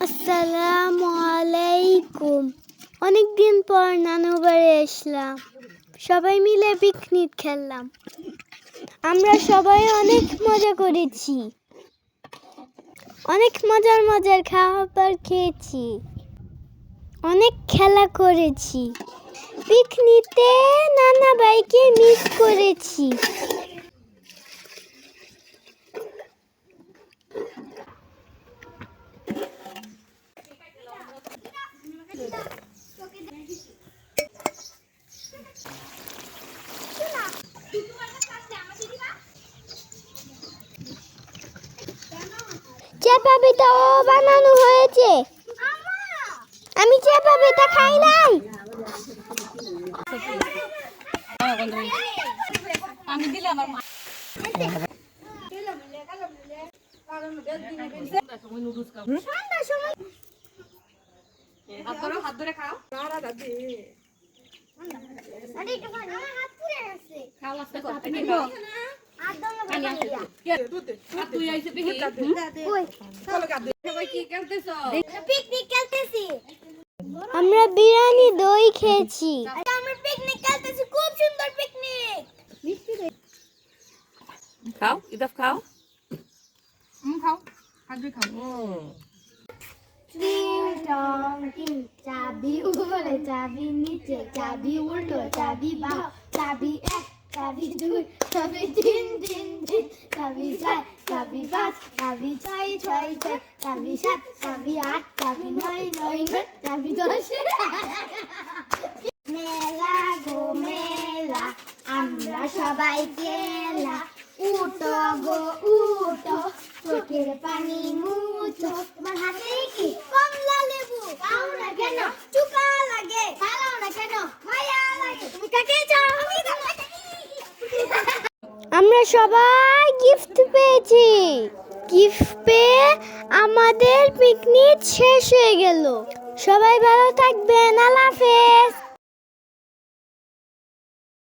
আসসালামু আলাইকুম। অনেকদিন পর নানু বাড়ি আসলাম। সবাই মিলে পিকনিক খেললাম। আমরা সবাই অনেক মজা করেছি। অনেক মজার খাবার খেয়েছি। অনেক খেলা করেছি। পিকনিকে নানা ভাইকে মিস করেছি। চেপা পিঠাও বানানো হয়েছে। আমি চেপা পিঠা খাই নাই। আমি দিলাম আমার হাত ধরে খাও। আমরা বিরিয়ানি দই খেয়েছি। আমরা পিকনিক খেলতেছি, খুব সুন্দর পিকনিক। খাও ইদাফ খাও। খাও হাত ধরে খাও। চাবি উপরে, চাবি নিচে, চাবি উল্টো, চাবি বাঁ, চাবি এক, চাবি দুই, চাবি তিন তিন তিন, চাবি চার, চাবি পাঁচ, চাবি ছয় ছয় ছয়, চাবি সাত, চাবি আট, চাবি নয় নয় নয়, চাবি 10। মেলা গো মেলা, আমরা সবাই গেলা, উঠো গো উঠো, চোখের পানি মুছো। তোমার হাতে কি কমলা লেবু? খাও না কেন? চুকা লাগে। খাও না কেন? মায়া লাগে। তুমি কাকে চাও? আমি তোমাকে। আমরা সবাই গিফট পেয়েছি। গিফট পেয়ে আমাদের পিকনিক শেষ হয়ে গেল। সবাই ভালো থাকবেন। আল্লাহ হাফেজ।